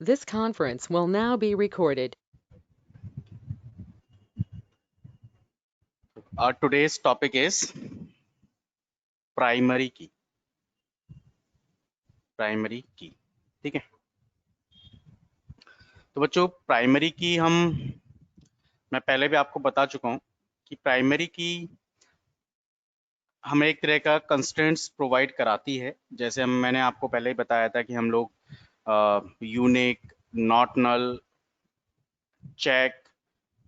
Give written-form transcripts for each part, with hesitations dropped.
This conference will now be recorded. Today's topic is primary key. Primary key, ठीक है। तो बच्चों primary की मैं पहले भी आपको बता चुका हूं कि प्राइमरी की हमें एक तरह का कंस्ट्रेंट्स प्रोवाइड कराती है। जैसे मैंने आपको पहले ही बताया था कि हम लोग unique, not null, check,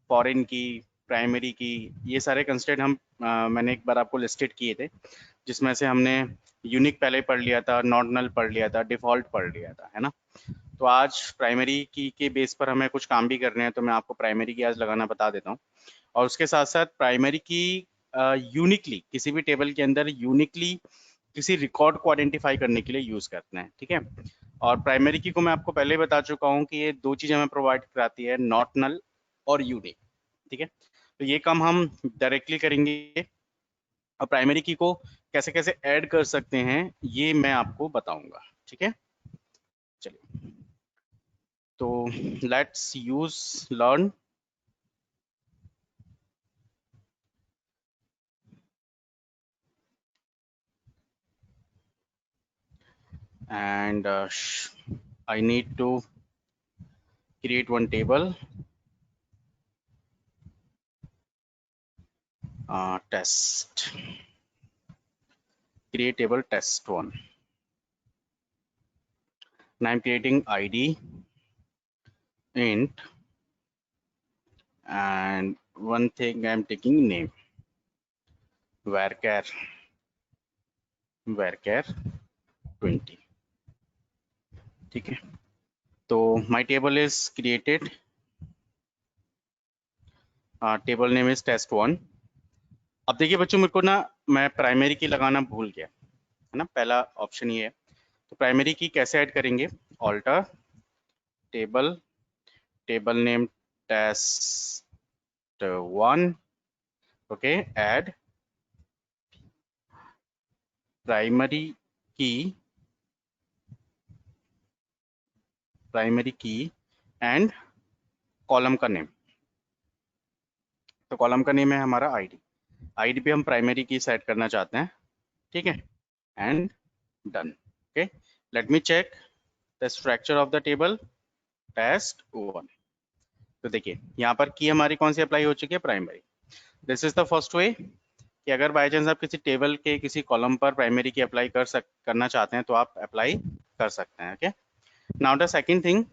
foreign key, primary key, ये सारे कंस्ट्रेंट मैंने एक बार आपको लिस्टेड किए थे, जिसमें से हमने यूनिक पहले पढ़ लिया था, नॉट नल पढ़ लिया था, डिफॉल्ट पढ़ लिया था, है ना। तो आज प्राइमरी की के बेस पर हमें कुछ काम भी करने हैं, तो मैं आपको प्राइमरी की आज लगाना बता देता हूँ। और उसके साथ साथ प्राइमरी की यूनिकली किसी भी टेबल के अंदर यूनिकली किसी रिकॉर्ड को आइडेंटिफाई करने के लिए यूज करते हैं, ठीक है। और प्राइमरी की को मैं आपको पहले ही बता चुका हूँ कि ये दो चीजें हमें प्रोवाइड कराती है, नॉट नल और यूनिक, ठीक है। तो ये काम हम डायरेक्टली करेंगे और प्राइमरी की को कैसे कैसे ऐड कर सकते हैं ये मैं आपको बताऊंगा, ठीक है। चलिए, तो let's use learn and I need to create one table, test, create table test one. Now I'm creating ID, int, and one thing I'm taking name, varchar 20, ठीक है। तो my table is created, table name is test1। अब देखिए बच्चों, मेरे को ना मैं प्राइमरी की लगाना भूल गया, है ना। पहला ऑप्शन ये है। तो प्राइमरी की कैसे ऐड करेंगे? Alter table, table name test1, okay, add primary key, primary key and column का नेम। तो कॉलम का नेम है हमारा आईडी। आईडी पे हम प्राइमरी की सेट करना चाहते हैं, ठीक है। And done, okay. Let me check the structure of the table test1। तो देखिए यहाँ पर की हमारी कौन सी अप्लाई हो चुकी है? Primary. This is the first way कि अगर बाय चांस आप किसी टेबल के किसी कॉलम पर प्राइमरी की अप्लाई करना चाहते हैं तो आप अप्लाई कर सकते हैं, okay. Now the second thing,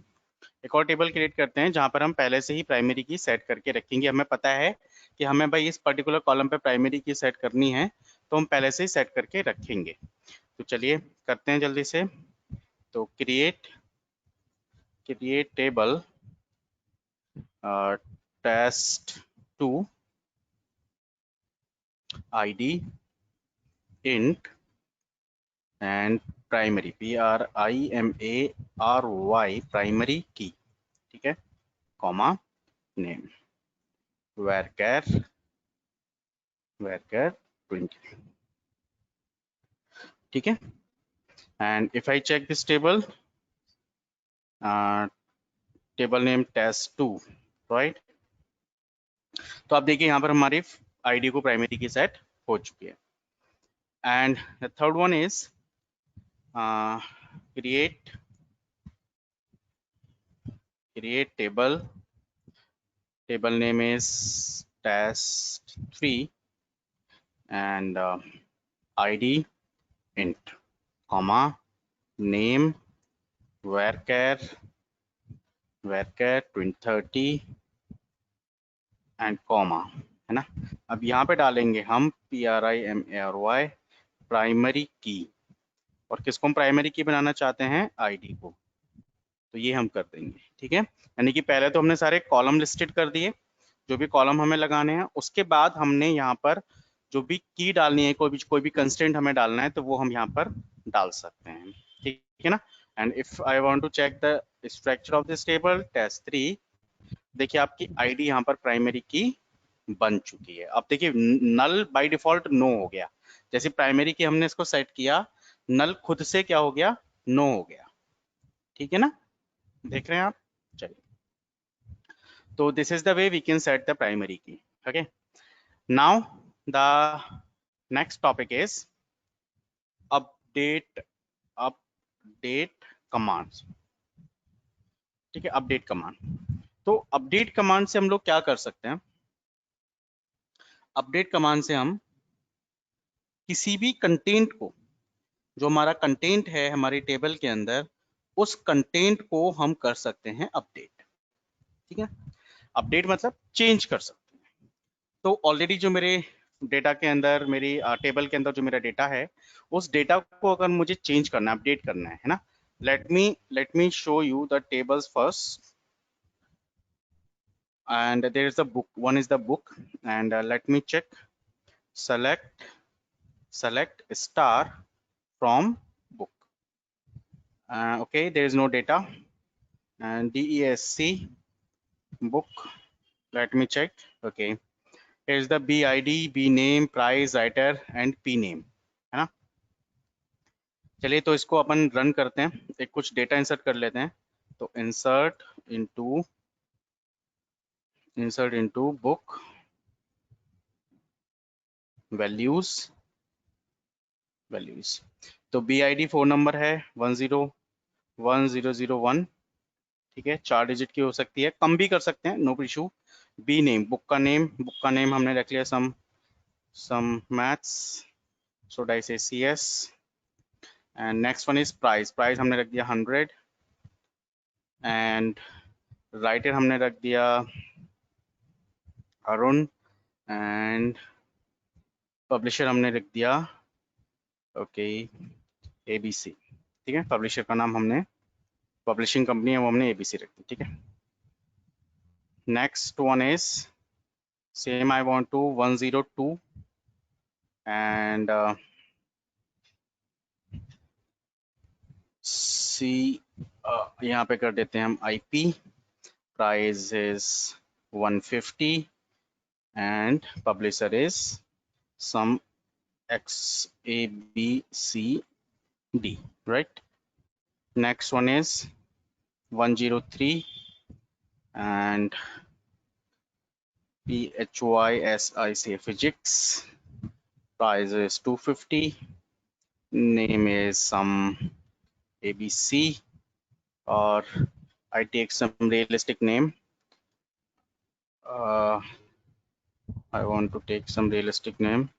एक और टेबल क्रिएट करते हैं जहां पर हम पहले से ही प्राइमरी की सेट करके रखेंगे। हमें पता है कि हमें भाई इस पर्टिकुलर कॉलम पे प्राइमरी की सेट करनी है, तो हम पहले से ही सेट करके रखेंगे। तो चलिए करते हैं जल्दी से। तो create create table test2 id int and primary primary primary key, ठीक है, कॉमा नेम varchar 20, ठीक है। And if I check this table, table name test2, right. तो आप देखिए यहाँ पर हमारी आईडी को प्राइमरी की सेट हो चुकी है। And the third one is create table, table name is test3 and id int, comma name varchar 2030 and comma, है ना। अब यहाँ पे डालेंगे हम primary प्राइमरी की, और किसको हम प्राइमरी की बनाना चाहते हैं? आईडी को। तो ये हम कर देंगे, ठीक है। यानी कि पहले तो हमने सारे कॉलम लिस्टेड कर दिए, जो भी कॉलम हमें लगाने हैं। उसके बाद हमने यहाँ पर जो भी की डालनी है, कोई भी कंस्टेंट हमें डालना है, तो वो हम यहाँ पर डाल सकते हैं, ठीक है ना। And if I want to check the structure of this table test3, देखिए आपकी आईडी यहाँ पर प्राइमरी की बन चुकी है। अब देखिए नल बाय डिफॉल्ट नो हो गया, जैसे प्राइमरी की हमने इसको सेट किया, नल खुद से क्या हो गया? नो हो गया, ठीक है ना। देख रहे हैं आप? चलिए, तो this is the way we can set the primary key. Okay, now the next topic is update update commands. ठीक है, अपडेट कमांड. तो अपडेट कमांड से हम लोग क्या कर सकते हैं? अपडेट कमांड से हम किसी भी कंटेंट को, जो हमारा कंटेंट है हमारी टेबल के अंदर, उस कंटेंट को हम कर सकते हैं अपडेट. ठीक है, अपडेट मतलब चेंज कर सकते हैं. तो ऑलरेडी जो मेरे डेटा के अंदर, मेरी टेबल के अंदर जो मेरा डेटा है, उस डेटा को अगर मुझे चेंज करना है, अपडेट करना है ना, let me show you the tables first. And there is a book, one is the book, and let me check. Select star from book. Okay, there is no data. And DESC book, let me check. Okay, here's the BID, B name, price, writer and P name, है ना. चलिए, तो इसको अपन run करते हैं, एक कुछ data insert कर लेते हैं. तो insert into book values. तो BID 4 नंबर है 101001. ठीक है, 4 डिजिट की हो सकती है, कम भी कर सकते हैं, no issue. B name, book का नेम हमने रख लिया सम मैथ्स, सो डाई से CS. And next one is price हमने रख दिया 100. एंड राइटर हमने रख दिया अरुण. एंड पब्लिशर हमने रख दिया ओके ABC. ठीक है, पब्लिशर का नाम हमने, पब्लिशिंग कंपनी है वो हमने ABC रख दी. ठीक है, next one is same, I want to 102. And see यहाँ पे कर देते हैं हम IP. Price is 150 and publisher is some XABCD, right? Next one is 103 and PHYSIC physics. Price is 250. Name is some ABC, or I take some realistic name. I want to take some realistic name,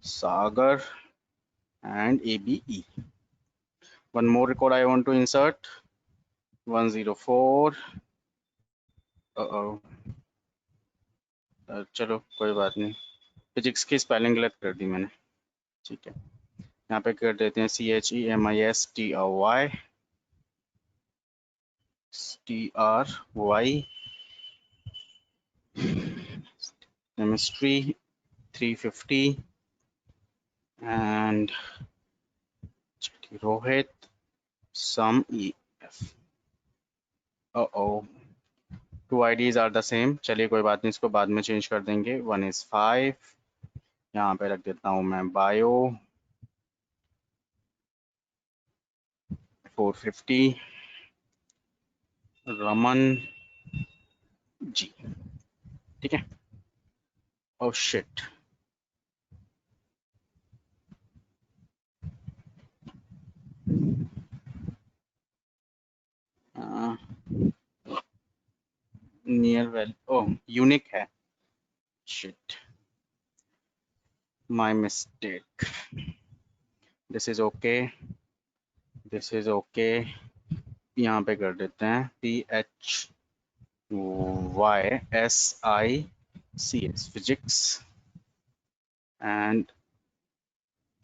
Sagar and ABE. One more record I want to insert, 104. चलो कोई बात नहीं, physics की spelling गलत कर दी मैंने. ठीक है, यहाँ पे कर देते हैं CHEMISTRY. Chemistry 350. and Rohit some EF. Two IDs are the same. चलिए कोई बात नहीं, इसको बाद में चेंज कर देंगे. 1 is 5. यहाँ पे रख देता हूँ मैं बायो 450. रमन जी. ठीक है. Oh shit. नियर वेल, ओह यूनिक है. Shit, my mistake. This is okay, this is okay. यहाँ पे कर देते हैं PHYSICS physics. And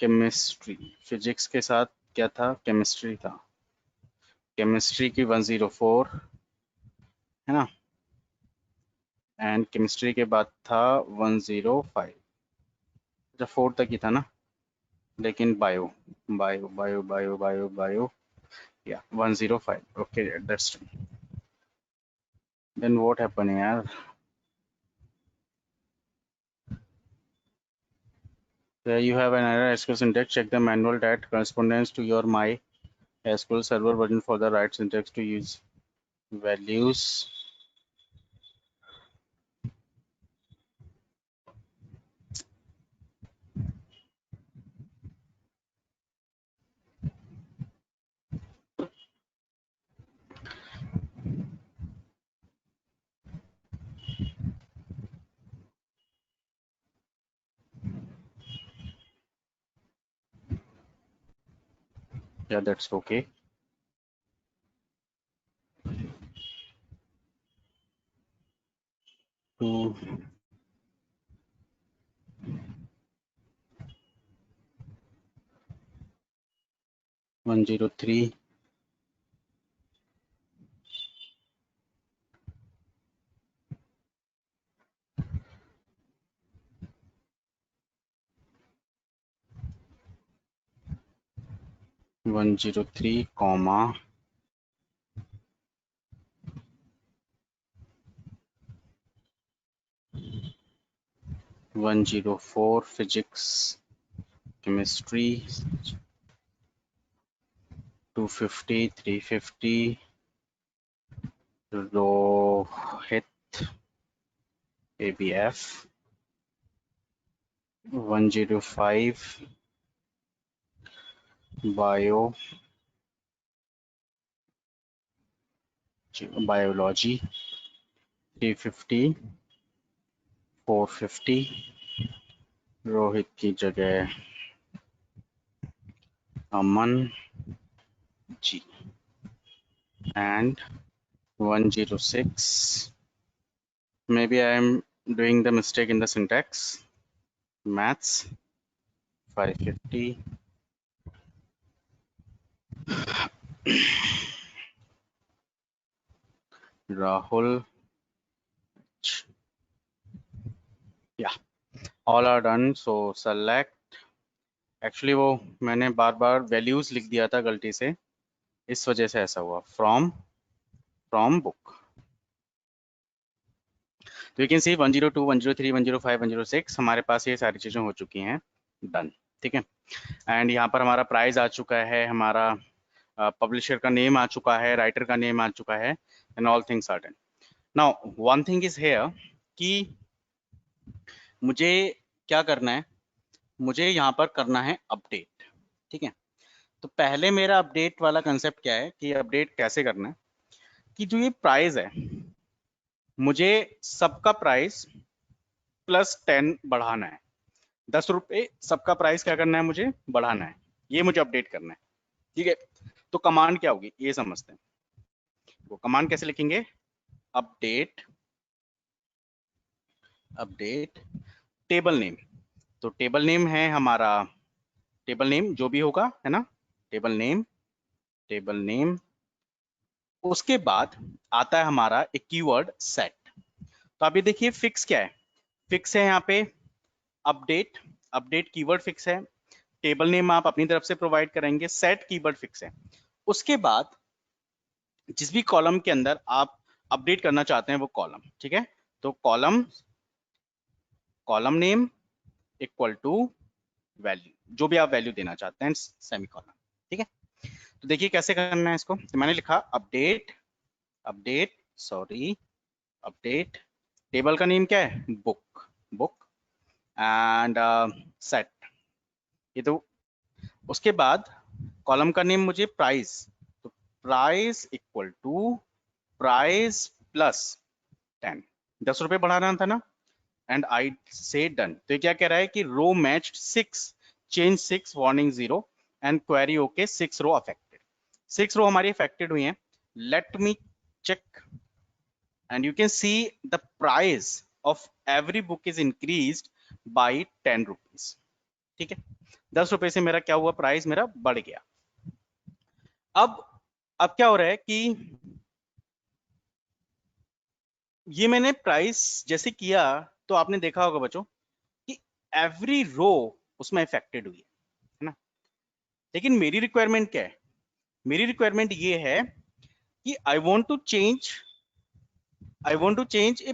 chemistry, physics के साथ क्या था, केमिस्ट्री था. केमिस्ट्री की 104 है ना, एंड केमिस्ट्री के बाद था 105. अच्छा 4 तक ही था ना, लेकिन bio bio bio bio bio bio या 105. Okay, that's then what happen यार. You have an error SQL syntax. Check the manual that corresponds to your MySQL server version for the right syntax to use. Values या that's okay. To 103 103 comma 104 physics chemistry 250 350 Rohit ABF 105 biology 350 450 Rohit की जगह Aman ji and 106 maybe I am doing the mistake in the syntax maths 550 Rahul yeah all are done so select actually वो मैंने बार बार values लिख दिया था गलती से इस वजह से ऐसा हुआ फ्रॉम बुक तो यू कैन सी 102 103 105 106 हमारे पास ये सारी चीजें हो चुकी हैं डन ठीक है एंड यहाँ पर हमारा प्राइस आ चुका है हमारा पब्लिशर का नेम आ चुका है राइटर का नेम आ चुका है and all things are done now one thing is here कि मुझे क्या करना है मुझे यहाँ पर करना है अपडेट ठीक है तो पहले मेरा अपडेट वाला कंसेप्ट क्या है कि अपडेट कैसे करना है कि जो ये प्राइस है मुझे सबका प्राइस +10 बढ़ाना है 10 रुपये सबका प्राइस क्या करना है मुझे बढ़ाना है ये मुझे अपडेट करना है ठीक है तो कमांड क्या होगी ये समझते हैं वो कमांड कैसे लिखेंगे अपडेट टेबल नेम तो टेबल नेम है हमारा टेबल नेम जो भी होगा है ना टेबल नेम उसके बाद आता है हमारा एक कीवर्ड सेट तो अभी देखिए फिक्स क्या है फिक्स है यहाँ पे अपडेट कीवर्ड फिक्स है टेबल नेम आप अपनी तरफ से प्रोवाइड करेंगे सेट कीवर्ड फिक्स है उसके बाद जिस भी कॉलम के अंदर आप अपडेट करना चाहते हैं वो कॉलम ठीक है तो column name equal to value जो भी आप वैल्यू देना चाहते हैं सेमीकोलन ठीक है तो देखिए कैसे करना है इसको तो मैंने लिखा अपडेट टेबल का नेम क्या है बुक एंड सेट ये तो उसके बाद कॉलम का नेम मुझे प्राइस तो प्राइस इक्वल टू प्राइस +10 10 रुपए बढ़ाना था ना एंड आई से डन तो ये क्या कह रहा है कि row matched 6 change 6 warning 0 and query okay 6 row affected 6 row हमारी अफेक्टेड हुई हैं let me check and you can see the price of every book is increased by 10 rupees ठीक है 10 रुपए से मेरा क्या हुआ प्राइस मेरा बढ़ गया अब क्या हो रहा है कि ये मैंने प्राइस जैसे किया तो आपने देखा होगा बच्चों कि एवरी रो उसमें अफेक्टेड हुई है ना लेकिन मेरी रिक्वायरमेंट क्या है मेरी रिक्वायरमेंट ये है कि I want to change a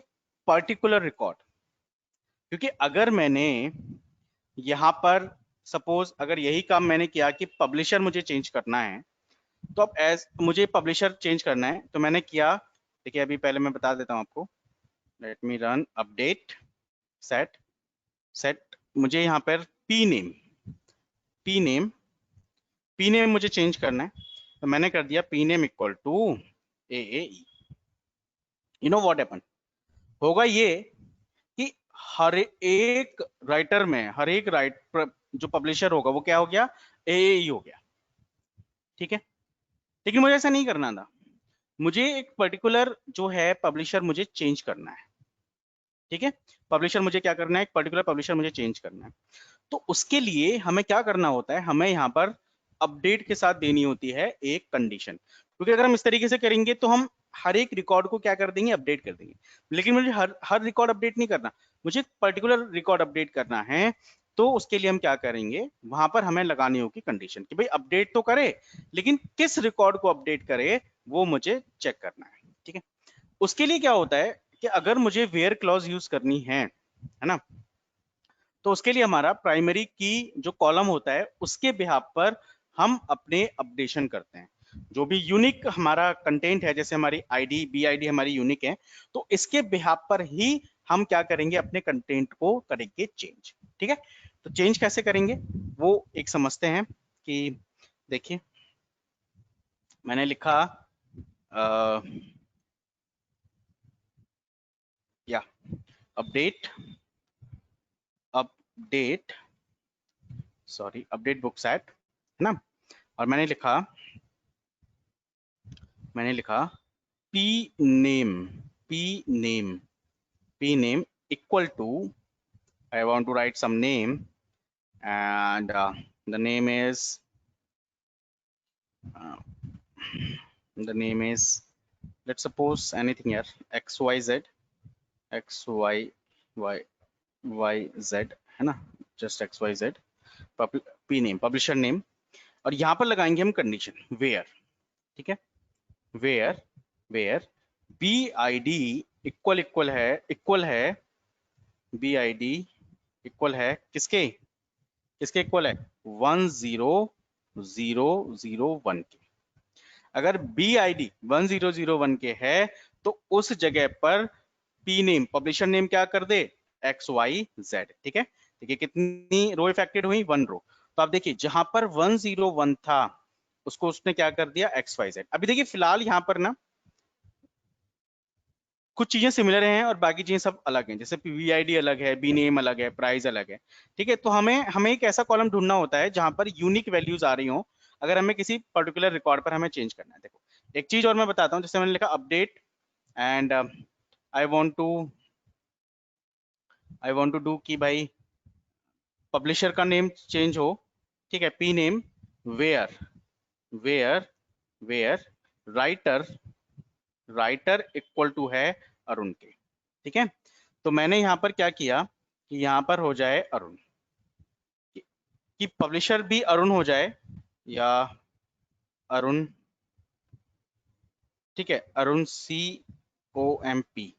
particular record क्योंकि अगर मैंने यहां पर सपोज अगर यही काम मैंने किया कि पब्लिशर मुझे चेंज करना है तो अब मुझे पब्लिशर चेंज करना है तो मैंने किया देखिए अभी पहले मैं बता देता हूँ आपको, let me run update set set, मुझे यहाँ पर पी नेम मुझे चेंज करना है, तो मैंने कर दिया P name equal to AAE। You know what happen, होगा ये कि हर एक राइटर में, हर एक जो पब्लिशर होगा वो क्या हो गया, AAE हो गया, ठीक है। लेकिन मुझे ऐसा नहीं करना था, मुझे एक पर्टिकुलर जो है पब्लिशर मुझे चेंज करना है, ठीक है। पब्लिशर मुझे क्या करना है, एक पर्टिकुलर पब्लिशर मुझे चेंज करना है। तो उसके लिए हमें क्या करना होता है, हमें यहाँ पर अपडेट के साथ देनी होती है एक कंडीशन, क्योंकि अगर हम इस तरीके से करेंगे तो हम हर एक रिकॉर्ड को क्या कर देंगे, अपडेट कर देंगे। लेकिन मुझे हर रिकॉर्ड अपडेट नहीं करना, मुझे एक पर्टिकुलर रिकॉर्ड अपडेट करना है। तो उसके लिए हम क्या करेंगे, वहां पर हमें लगानी होगी कंडीशन कि भाई अपडेट तो करे, लेकिन किस रिकॉर्ड को अपडेट करे वो मुझे चेक करना है, ठीक है। उसके लिए क्या होता है कि अगर मुझे वेयर क्लॉज यूज करनी है ना, तो उसके लिए हमारा प्राइमरी की जो कॉलम होता है उसके बिहाफ पर हम अपने अपडेशन करते हैं। जो भी यूनिक हमारा कंटेंट है, जैसे हमारी आईडी BID हमारी यूनिक है, तो इसके बिहाफ पर ही हम क्या करेंगे, अपने कंटेंट को करेंगे चेंज, ठीक है। तो चेंज कैसे करेंगे वो एक समझते हैं कि देखिए मैंने लिखा या update update update book set है ना, और मैंने लिखा P name P name p name equal to, I want to write some name, and the name is uh, the name is, let's suppose anything here, xyz xyz है ना, just xyz p name publisher name, और यहाँ पर लगाएंगे हम condition where, ठीक है। Where BID equal है BID इक्वल है किसके इक्वल है 10001 के। अगर BID 1001 के है तो उस जगह पर P नेम पब्लिशर नेम क्या कर दे, XYZ, ठीक है। देखिए कितनी रो इफेक्टेड हुई, 1 रो। तो आप देखिए जहां पर 101 था उसको उसने क्या कर दिया, XYZ। अभी देखिए फिलहाल यहाँ पर ना कुछ चीजें सिमिलर हैं और बाकी चीजें सब अलग हैं, जैसे BID अलग है, B नेम अलग है, प्राइस अलग है, ठीक है। तो हमें हमें एक ऐसा कॉलम ढूंढना होता है जहां पर यूनिक वैल्यूज आ रही हो, अगर हमें किसी पर्टिकुलर रिकॉर्ड पर हमें चेंज करना है। देखो एक चीज और मैं बताता हूँ, जैसे मैंने लिखा update and I want to do कि भाई पब्लिशर का नेम चेंज हो, ठीक है। P name where where where writer equal to है अरुण के, ठीक है। तो मैंने यहाँ पर क्या किया कि यहाँ पर हो जाए अरुण, कि पब्लिशर भी अरुण हो जाए, या अरुण, ठीक है, Arun COMP,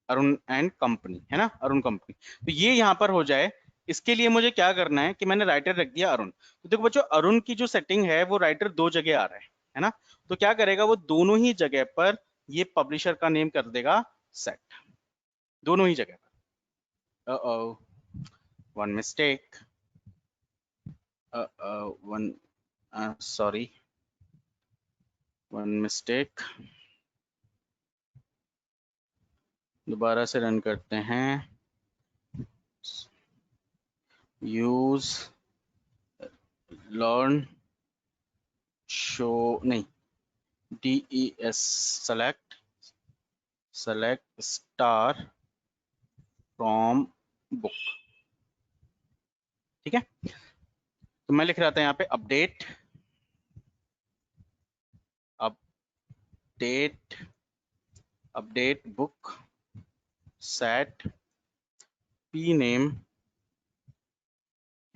Arun and company है ना, अरुण कंपनी। तो ये यहाँ पर हो जाए। इसके लिए मुझे क्या करना है कि मैंने राइटर रख दिया अरुण। तो देखो बच्चों अरुण की जो सेटिंग है वो राइटर दो जगह आ रहा है ना। तो क्या करेगा वो दोनों ही जगह पर ये पब्लिशर का नेम कर देगा सेट, दोनों ही जगह पर। One mistake, one sorry, one mistake, दोबारा से रन करते हैं। यूज लर्न शो नहीं, DES select star from book, ठीक है। तो मैं लिख रहा था यहाँ पे update book set P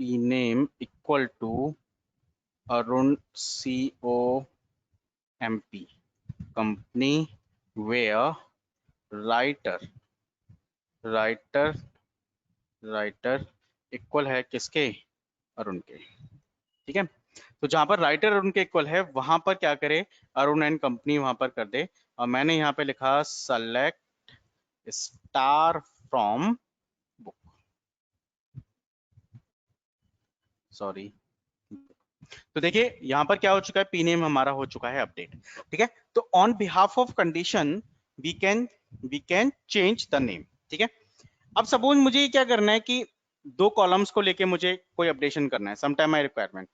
name equal to Arun COMP company where writer equal है किसके, अरुण के, ठीक है। तो जहां पर राइटर अरुण के इक्वल है वहां पर क्या करे, अरुण एंड कंपनी वहां पर कर दे और मैंने यहाँ पे लिखा select star from book, sorry. तो देखिए यहाँ पर क्या हो चुका है, पी नेम हमारा हो चुका है अपडेट, ठीक है। तो on behalf of condition we can change the name, ठीक है। अब सपोज मुझे क्या करना है कि दो कॉलम्स को लेके मुझे कोई अपडेशन करना है, समटाइम माई रिक्वायरमेंट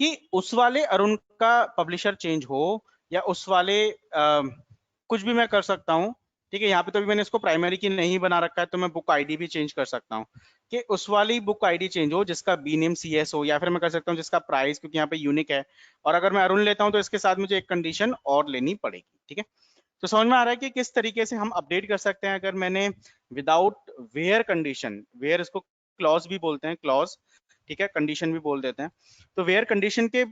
कि उस वाले अरुण का पब्लिशर चेंज हो या उस वाले कुछ भी मैं कर सकता हूँ, ठीक है। यहाँ पे तो भी मैंने इसको प्राइमरी की नहीं बना रखा है, तो मैं बुक आईडी भी चेंज कर सकता हूँ कि उस वाली बुक आईडी चेंज हो जिसका बी नेम सी एस हो, या फिर मैं कर सकता हूँ जिसका प्राइस, क्योंकि यहाँ पे यूनिक है। और अगर मैं अरुण लेता हूँ तो इसके साथ मुझे एक कंडीशन और लेनी पड़ेगी, ठीक है। तो समझ में आ रहा है कि किस तरीके से हम अपडेट कर सकते हैं अगर मैंने विदाउट वेयर कंडीशन, वेयर इसको क्लॉज भी बोलते हैं, क्लॉज, ठीक है, कंडीशन भी बोल देते हैं। तो वेयर कंडीशन के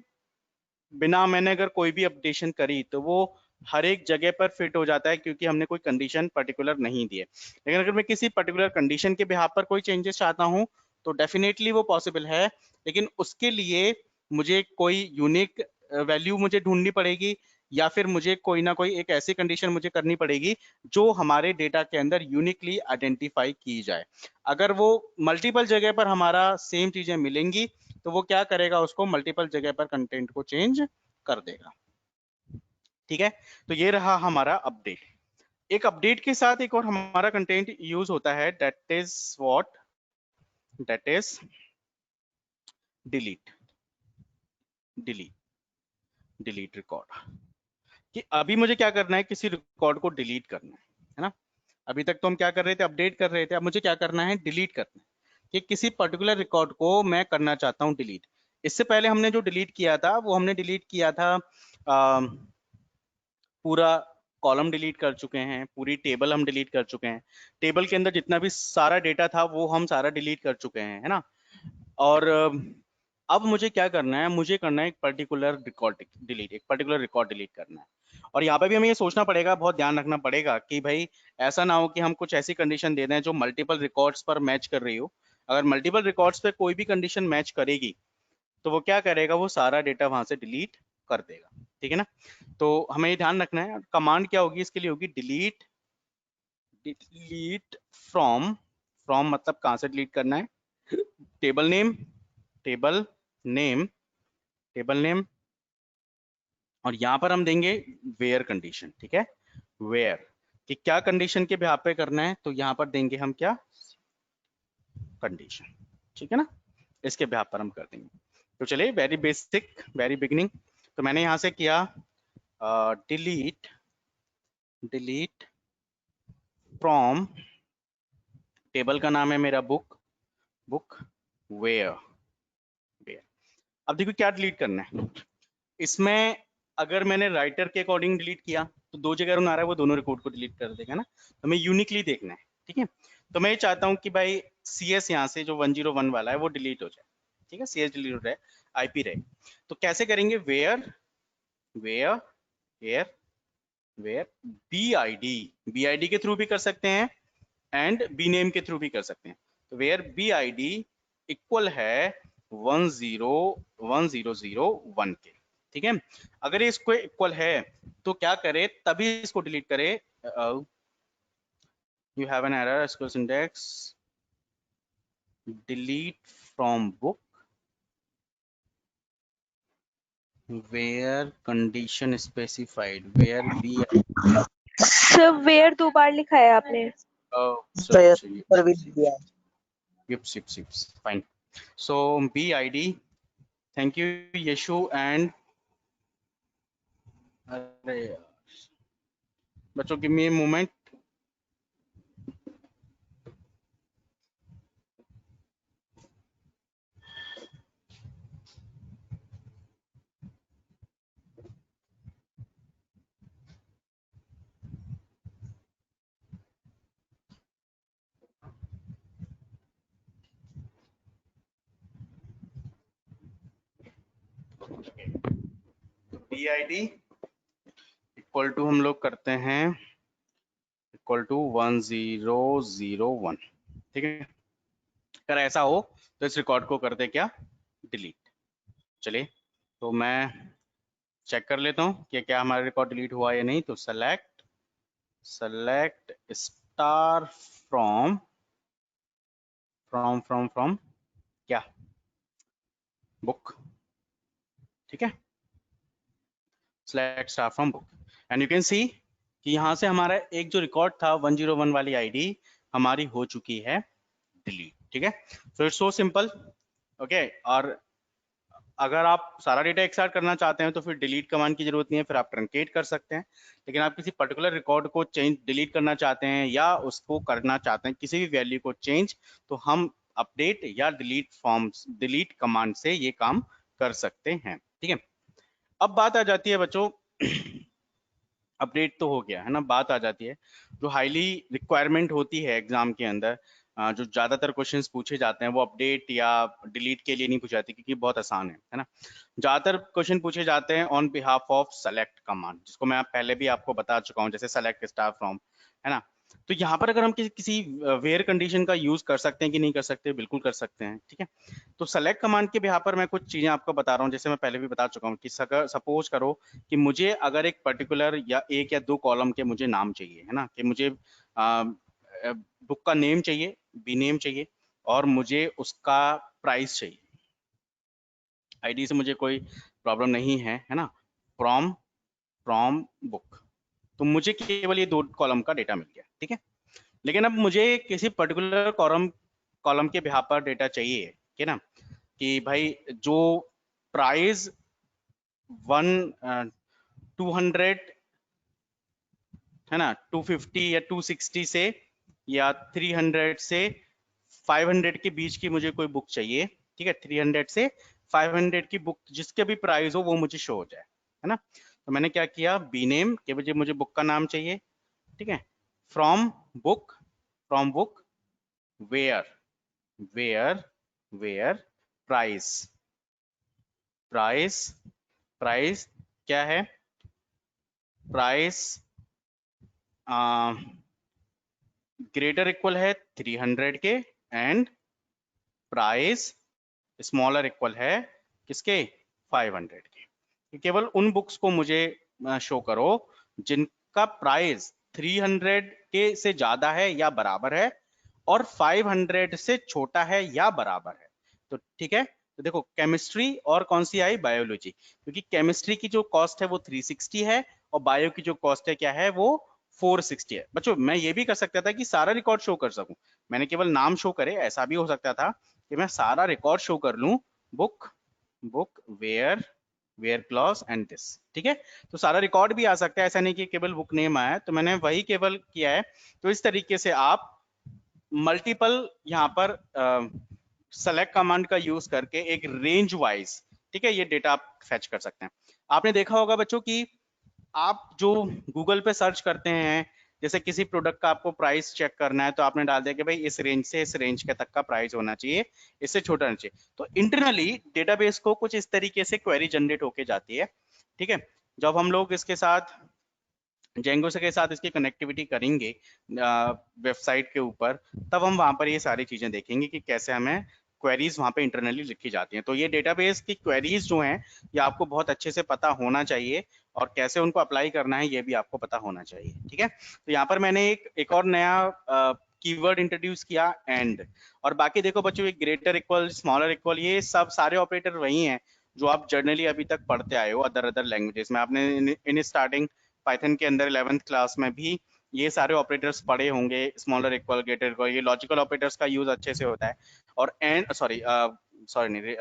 बिना मैंने अगर कोई भी अपडेशन करी तो वो हर एक जगह पर फिट हो जाता है, क्योंकि हमने कोई कंडीशन पर्टिकुलर नहीं दी है। लेकिन अगर मैं किसी पर्टिकुलर कंडीशन के बिहाफ पर कोई चेंजेस चाहता हूं तो डेफिनेटली वो पॉसिबल है, लेकिन उसके लिए मुझे कोई यूनिक वैल्यू मुझे ढूंढनी पड़ेगी, या फिर मुझे कोई ना कोई एक ऐसी कंडीशन मुझे करनी पड़ेगी जो हमारे डेटा के अंदर यूनिकली आइडेंटिफाई की जाए। अगर वो मल्टीपल जगह पर हमारा सेम चीजें मिलेंगी तो वो क्या करेगा, उसको मल्टीपल जगह पर कंटेंट को चेंज कर देगा, ठीक है। तो ये रहा हमारा अपडेट। एक अपडेट के साथ एक और हमारा कंटेंट यूज होता है, that is what, that is delete, delete, delete record. कि अभी मुझे क्या करना है, किसी रिकॉर्ड को डिलीट करना है ना। अभी तक तो हम क्या कर रहे थे, अपडेट कर रहे थे, अब मुझे क्या करना है, डिलीट करना है। कि किसी पर्टिकुलर रिकॉर्ड को मैं करना चाहता हूँ डिलीट। इससे पहले हमने जो डिलीट किया था वो हमने डिलीट किया था पूरा कॉलम डिलीट कर चुके हैं, पूरी टेबल हम डिलीट कर चुके हैं, टेबल के अंदर जितना भी सारा डेटा था वो हम सारा डिलीट कर चुके हैं, है ना। और अब मुझे क्या करना है, मुझे करना है एक पर्टिकुलर रिकॉर्ड डिलीट, एक पर्टिकुलर रिकॉर्ड डिलीट करना है। और यहाँ पे भी हमें ये सोचना पड़ेगा, बहुत ध्यान रखना पड़ेगा कि भाई ऐसा ना हो कि हम कुछ ऐसी कंडीशन दे दें जो मल्टीपल रिकॉर्ड्स पर मैच कर रही हो। अगर मल्टीपल रिकॉर्ड्स पे कोई भी कंडीशन मैच करेगी तो वो क्या करेगा, वो सारा डेटा वहां से डिलीट कर देगा, ठीक है ना। तो हमें ये ध्यान रखना है, कमांड क्या होगी इसके लिए, होगी डिलीट, डिलीट फ्रॉम, फ्रॉम मतलब कहां से डिलीट करना है, table name, table name, table name, और यहां पर हम देंगे वेयर कंडीशन, ठीक है। वेयर कि क्या कंडीशन के बिहाफ पे करना है, तो यहां पर देंगे हम क्या, कंडीशन, ठीक है ना। इसके बिहाफ पर हम कर देंगे। तो चलिए वेरी बेसिक, वेरी बिगिनिंग। तो मैंने यहां से किया डिलीट, डिलीट फ्रॉम, टेबल का नाम है मेरा बुक, बुक वेयर, वेयर। अब देखो क्या डिलीट करना है इसमें। अगर मैंने राइटर के अकॉर्डिंग डिलीट किया तो दो जगह रन आ रहा है, वो दोनों रिकॉर्ड को डिलीट कर देगा ना। तो हमें यूनिकली देखना है, ठीक है। तो मैं ये चाहता हूँ कि भाई सी एस यहाँ से जो 101 वाला है वो डिलीट हो जाए, ठीक है, सी एस डिलीट हो जाए, आईपी रहे। तो कैसे करेंगे, where, where, where, where B I D, B I D के थ्रू भी कर सकते हैं एंड बी नेम के थ्रू भी कर सकते हैं। तो where B I D equal है 101001 के, ठीक है। अगर ये इसको इक्वल है तो क्या करे, तभी इसको डिलीट करे। You have an error, square index, delete from book where condition specified, where B, sir where 2 बार लिखा है आपने। Fine. So B I D, thank you Yashu and, अरे बच्चों give me a moment. B I D equal to हम लोग करते हैं इक्वल टू 1001, ठीक है। अगर ऐसा हो तो इस रिकॉर्ड को करते क्या, डिलीट। चलिए तो मैं चेक कर लेता हूँ कि क्या हमारा रिकॉर्ड डिलीट हुआ या नहीं। तो सेलेक्ट select star from क्या, book, ठीक है, select star from book and you can see कि यहाँ से हमारा एक जो रिकॉर्ड था 101 वाली आईडी हमारी हो चुकी है डिलीट, ठीक है। So it's so simple, okay. और अगर आप सारा डेटा एक साथ करना चाहते हैं तो फिर डिलीट कमांड की जरूरत नहीं है, फिर आप ट्रंकेट कर सकते हैं। लेकिन आप किसी पर्टिकुलर रिकॉर्ड को चेंज डिलीट करना चाहते हैं या उसको करना चाहते हैं किसी भी वैल्यू को चेंज, तो हम अपडेट या डिलीट कमांड से ये काम कर सकते हैं, ठीक है। अब बात आ जाती है बच्चों अपडेट तो हो गया है ना, बात आ जाती है जो हाईली रिक्वायरमेंट होती है एग्जाम के अंदर, जो ज्यादातर क्वेश्चंस पूछे जाते हैं वो अपडेट या डिलीट के लिए नहीं पूछे जाते क्योंकि बहुत आसान है ना। ज्यादातर क्वेश्चन पूछे जाते हैं on behalf of select command, जिसको मैं पहले भी आपको बता चुका हूँ, जैसे सेलेक्ट स्टार फ्रॉम, है ना। तो यहाँ पर अगर हम किसी वेयर कंडीशन का यूज कर सकते हैं कि नहीं कर सकते, बिल्कुल कर सकते हैं, ठीक है। तो सेलेक्ट कमांड के बिहाफ पर मैं कुछ चीजें आपको बता रहा हूँ, जैसे मैं पहले भी बता चुका हूँ कि सपोज करो कि मुझे अगर एक पर्टिकुलर या एक या दो कॉलम के मुझे नाम चाहिए, है ना, कि मुझे बुक का नेम चाहिए, बी नेम चाहिए, और मुझे उसका प्राइस चाहिए। आईडी से मुझे कोई प्रॉब्लम नहीं है ना, फ्रॉम फ्रॉम बुक, तो मुझे केवल ये दो कॉलम का डेटा मिल गया, ठीक है। लेकिन अब मुझे किसी पर्टिकुलर कॉलम के बिहाफ पर डेटा चाहिए, है ना, कि भाई जो प्राइस 200 है ना, 250 या 260 से या 300 से 500 के बीच की मुझे कोई बुक चाहिए, ठीक है। 300 से 500 की बुक जिसके भी प्राइस हो वो मुझे शो हो जाए, है ना। तो मैंने क्या किया, बी नेम के वजह मुझे बुक का नाम चाहिए, ठीक है। From book where where where price price price क्या है, प्राइस ग्रेटर इक्वल है 300 के एंड प्राइस स्मॉलर इक्वल है किसके, 500 के। केवल उन बुक्स को मुझे शो करो जिनका प्राइस 300 के से ज्यादा है या बराबर है और 500 से छोटा है या बराबर है। तो ठीक है, तो देखो केमिस्ट्री और कौन सी आई, बायोलॉजी, क्योंकि केमिस्ट्री की जो कॉस्ट है वो 360 है और बायो की जो कॉस्ट है क्या है, वो 460 है। बच्चों मैं ये भी कर सकता था कि सारा रिकॉर्ड शो कर सकूं, मैंने केवल नाम शो करे, ऐसा भी हो सकता था कि मैं सारा रिकॉर्ड शो कर लूं, book where clause and this, ठीक है। तो सारा रिकॉर्ड भी आ सकता है, ऐसा नहीं कि केवल बुक नेम आया, तो मैंने वही केवल किया है। तो इस तरीके से आप मल्टीपल यहाँ पर सेलेक्ट कमांड का यूज करके एक रेंज वाइज, ठीक है, ये डेटा आप फेच कर सकते हैं। आपने देखा होगा बच्चों कि आप जो गूगल पे सर्च करते हैं, जैसे किसी प्रोडक्ट का आपको प्राइस चेक करना है तो आपने डाल दिया कि भाई इस रेंज से इस रेंज के तक का प्राइस होना चाहिए, इससे छोटा होना चाहिए। तो इंटरनली डेटाबेस को कुछ इस तरीके से क्वेरी जनरेट होके जाती है, ठीक है। जब हम लोग इसके साथ जेंगो के साथ इसकी कनेक्टिविटी करेंगे वेबसाइट के ऊपर, तब हम वहां पर ये सारी चीजें देखेंगे कि कैसे हमें क्वेरीज वहां पे इंटरनली लिखी जाती हैं। तो ये डेटाबेस की क्वेरीज जो हैं ये आपको बहुत अच्छे से पता होना चाहिए और कैसे उनको अप्लाई करना है ये भी आपको पता होना चाहिए, ठीक है। तो यहाँ पर मैंने एक और नया कीवर्ड इंट्रोड्यूस किया, एंड। और बाकी देखो बच्चों, एक ग्रेटर इक्वल, स्मॉलर इक्वल, ये सब सारे ऑपरेटर वही हैं जो आप जर्नली अभी तक पढ़ते आए हो अदर लैंग्वेजेस में। आपने इन स्टार्टिंग पाइथन के अंदर 11th क्लास में भी ये सारे ऑपरेटर्स पढ़े होंगे, स्मॉलर इक्वल, ग्रेटर इक्वल, ये लॉजिकल ऑपरेटर्स का यूज अच्छे से होता है। और एंड सॉरी नहीं,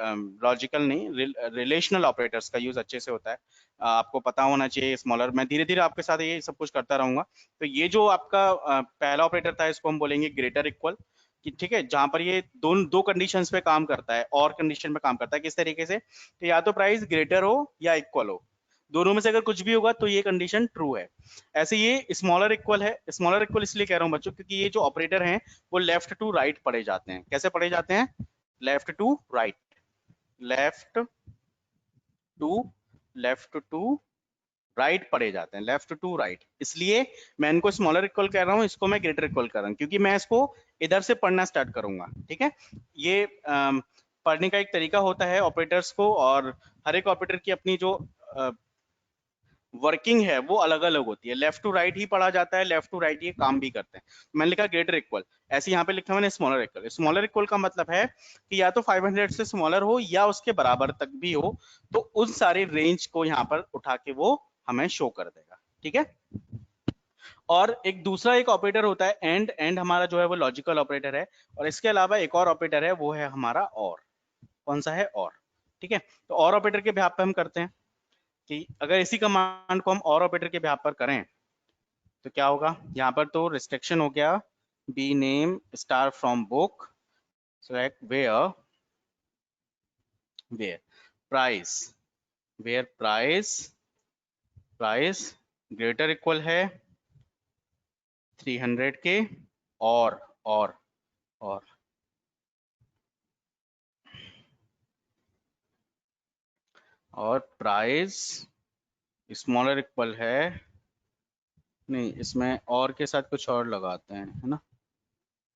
लॉजिकल नहीं, रिलेशनल ऑपरेटर्स का यूज अच्छे से होता है, आपको पता होना चाहिए। स्मॉलर मैं धीरे धीरे आपके साथ ये सब कुछ करता रहूंगा। तो ये जो आपका पहला ऑपरेटर था इसको हम बोलेंगे ग्रेटर इक्वल, कि ठीक है, जहां पर ये दो कंडीशंस पे काम करता है, और कंडीशन पे काम करता है। किस तरीके से, तो या तो प्राइस ग्रेटर हो या इक्वल हो, दोनों में से अगर कुछ भी होगा तो ये कंडीशन ट्रू है। ऐसे ये स्मॉलर इक्वल है, स्मॉलर इक्वल इसलिए कह रहा हूं बच्चों क्योंकि ये जो ऑपरेटर हैं वो लेफ्ट टू राइट पढ़े जाते हैं। कैसे पढ़े जाते हैं, left to right, left to right पढ़े जाते हैं, लेफ्ट टू राइट। इसलिए मैं इनको स्मॉलर इक्वल कह रहा हूं, इसको मैं ग्रेटर इक्वल कर रहा हूं, क्योंकि मैं इसको इधर से पढ़ना स्टार्ट करूंगा, ठीक है। ये पढ़ने का एक तरीका होता है ऑपरेटर्स को, और हर एक ऑपरेटर की अपनी जो वर्किंग है वो अलग अलग होती है, लेफ्ट टू राइट ही पढ़ा जाता है, लेफ्ट टू राइट ये काम भी करते हैं। मैंने लिखा ग्रेटर इक्वल, ऐसे यहाँ पे लिखा मैंने स्मॉलर इक्वल। स्मॉलर इक्वल का मतलब है कि या तो 500 से स्मॉलर हो या उसके बराबर तक भी हो, तो उन सारे रेंज को यहाँ पर उठा के वो हमें शो कर देगा, ठीक है। और एक दूसरा एक ऑपरेटर होता है एंड, एंड हमारा जो है वो लॉजिकल ऑपरेटर है, और इसके अलावा एक और ऑपरेटर है वो है हमारा और। कौन सा है? और, ठीक है। तो और ऑपरेटर के बिहाफ पे हम करते हैं कि अगर इसी कमांड को हम और ऑपरेटर के बिहाफ पर करें तो क्या होगा, यहाँ पर तो रिस्ट्रिक्शन हो गया, B name star from book select where price, where price greater equal है 300 के, और प्राइस स्मॉलर इक्वल है, नहीं इसमें और के साथ कुछ और लगाते हैं, है ना,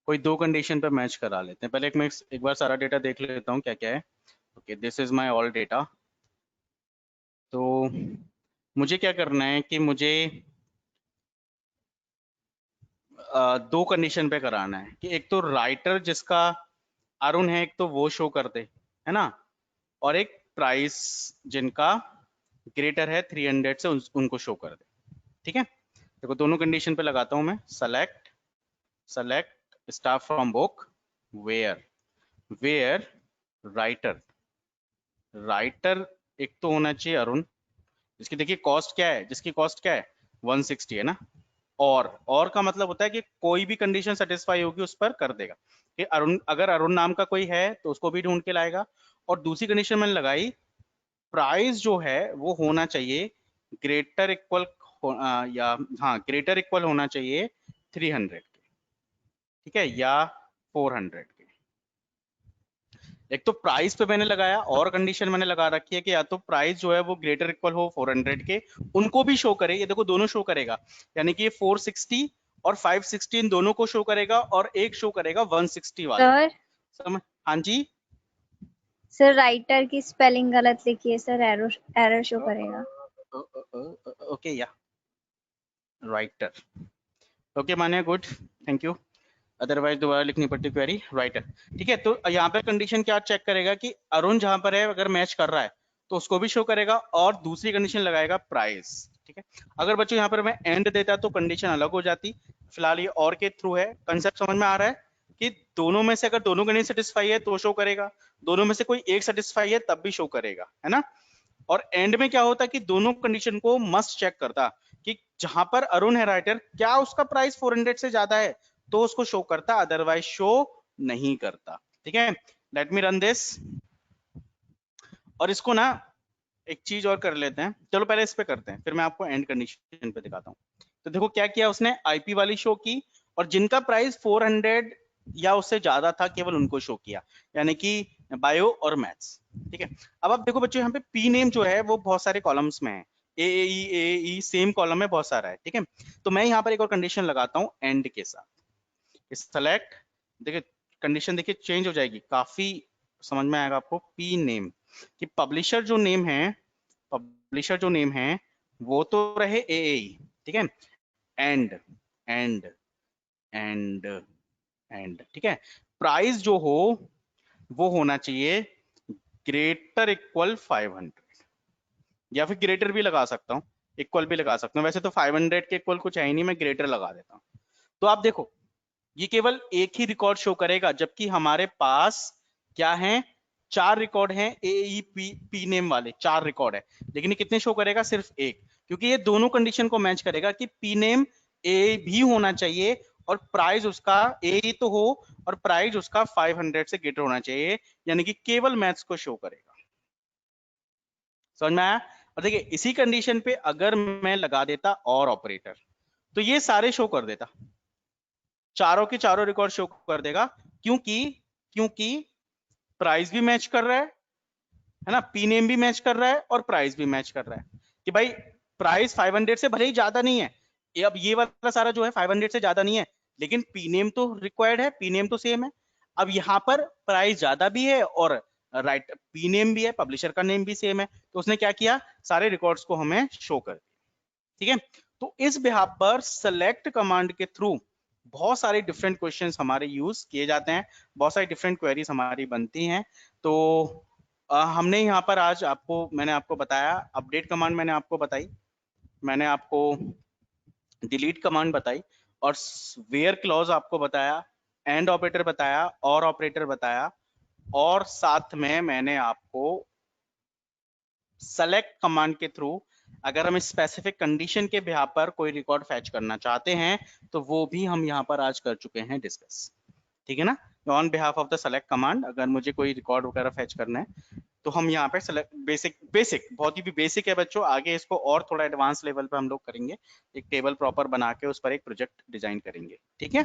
कोई दो कंडीशन पे मैच करा लेते हैं। पहले एक बार सारा डेटा देख लेता हूँ क्या क्या है। Okay, this is my all data. तो मुझे क्या करना है कि मुझे दो कंडीशन पे कराना है कि एक तो राइटर जिसका अरुण है, एक तो वो शो कर दे, है ना, और एक प्राइस जिनका ग्रेटर है 300 से उनको शो कर दे, ठीक है। देखो दोनों कंडीशन पे लगाता हूं मैं, select star from book where writer एक तो होना चाहिए अरुण, जिसकी देखिए कॉस्ट क्या है, 160 है ना। और का मतलब होता है कि कोई भी कंडीशन सेटिस्फाई होगी उस पर कर देगा, कि अरुण, अगर अरुण नाम का कोई है तो उसको भी ढूंढ के लाएगा। और दूसरी कंडीशन मैंने लगाई, प्राइस जो है वो होना चाहिए ग्रेटर इक्वल या हाँ ग्रेटर इक्वल होना चाहिए 300 के, ठीक है, या 400 के। एक तो प्राइस पे मैंने लगाया, और कंडीशन मैंने लगा रखी है कि या तो प्राइस जो है वो ग्रेटर इक्वल हो 400 के, उनको भी शो करे, ये देखो दोनों शो करेगा, यानी कि ये 460 और 560 इन दोनों को शो करेगा, और एक शो करेगा 160 वाला। सर हाँ जी सर राइटर की स्पेलिंग गलत लिखी है सर, एरर शो करेगा। ओके या राइटर, ओके माने गुड, थैंक यू, अदरवाइज दोबारा लिखनी पड़ती क्वेरी राइटर, ठीक है। तो यहाँ पे कंडीशन क्या चेक करेगा कि अरुण जहां पर है अगर मैच कर रहा है तो उसको भी शो करेगा, और दूसरी कंडीशन लगाएगा प्राइस, ठीक है। अगर बच्चों यहाँ पर मैं एंड देता तो कंडीशन अलग हो जाती, फिलहाल ये और के थ्रू है। कंसेप्ट समझ में आ रहा है कि दोनों में से अगर दोनों कंडीशन सेटिस्फाई है तो शो करेगा, दोनों में से कोई एक सेटिस्फाई है तब भी शो करेगा, है ना। और एंड में क्या होता है कि दोनों कंडीशन को मस्ट चेक करता कि जहां पर अरुण है राइटर, क्या उसका प्राइस 400 से ज्यादा है तो उसको शो करता, अदरवाइज शो नहीं करता, ठीक है। लेट मी रन दिस, और इसको ना एक चीज और कर लेते हैं, चलो पहले इस पे करते हैं फिर मैं आपको एंड कंडीशन पे दिखाता हूँ। तो देखो क्या किया उसने, आईपी वाली शो की, और जिनका प्राइस 400 या उससे ज्यादा था केवल उनको शो किया, यानी कि बायो और मैथ्स, ठीक है। अब आप देखो बच्चों यहाँ पे पी नेम जो है वो बहुत सारे कॉलम्स में है, ए सेम कॉलम में बहुत सारा है, ठीक है। तो मैं यहाँ पर एक और कंडीशन लगाता हूँ एंड के साथ, सेलेक्ट, देखिए कंडीशन देखिए चेंज हो जाएगी, काफी समझ में आएगा आपको। पी नेम कि पब्लिशर जो नेम है वो तो रहे ए, ठीक है, एंड एंड एंड एंड, ठीक है। प्राइस जो हो वो होना चाहिए ग्रेटर इक्वल 500, या फिर ग्रेटर भी लगा सकता हूँ, इक्वल भी लगा सकता हूँ, वैसे तो 500 के इक्वल कुछ है ही नहीं, मैं ग्रेटर लगा देता हूँ। तो आप देखो ये केवल एक ही रिकॉर्ड शो करेगा, जबकि हमारे पास क्या है, 4 रिकॉर्ड हैं, पी नेम वाले 4 रिकॉर्ड है, लेकिन ये कितने शो करेगा, सिर्फ एक, क्योंकि ये दोनों कंडीशन को मैच करेगा कि पी नेम ए भी होना चाहिए और प्राइस उसका ए तो हो, और प्राइस उसका 500 से ग्रेटर होना चाहिए, यानी कि केवल मैथ्स को शो करेगा। समझ में आया। और देखिए इसी कंडीशन पे अगर मैं लगा देता और ऑपरेटर तो ये सारे शो कर देता, चारों के चारों रिकॉर्ड शो कर देगा, क्योंकि प्राइस भी मैच कर रहा है ना, पी नेम भी मैच कर रहा है और प्राइस भी मैच कर रहा है, कि भाई प्राइस 500 से भले ही ज्यादा नहीं है, अब ये वाला सारा जो है 500 से ज्यादा नहीं है, लेकिन पी नेम तो रिक्वायर्ड है, पी नेम तो सेम है। अब यहाँ पर प्राइस ज्यादा भी है और राइट पी नेम भी है, पब्लिशर का नेम भी सेम है, तो उसने क्या किया, सारे रिकॉर्ड्स को हमें शो कर दिया, ठीक है। तो इस बिहाफ पर सेलेक्ट कमांड के थ्रू बहुत सारे डिफरेंट क्वेश्चंस हमारे यूज किए जाते हैं, बहुत सारी डिफरेंट क्वेरीज हमारी बनती हैं। तो हमने यहाँ पर आज मैंने आपको बताया अपडेट कमांड, मैंने आपको बताई, मैंने आपको डिलीट कमांड बताई, और वेयर क्लॉज आपको बताया, एंड ऑपरेटर बताया, और ऑपरेटर बताया, और साथ में मैंने आपको सेलेक्ट कमांड के थ्रू अगर हम स्पेसिफिक कंडीशन के बिहाफ पर कोई रिकॉर्ड फैच करना चाहते हैं तो वो भी हम यहाँ पर आज कर चुके हैं डिस्कस। ठीक है ना। On behalf of the select command अगर मुझे कोई रिकॉर्ड वगैरह फैच करना है तो हम यहाँ पे सेलेक्ट बेसिक बहुत ही भी बेसिक है बच्चों, आगे इसको और थोड़ा एडवांस लेवल पे हम लोग करेंगे, एक टेबल प्रॉपर बना के उस पर एक प्रोजेक्ट डिजाइन करेंगे। ठीक है।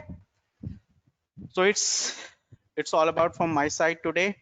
So it's all about from my side today.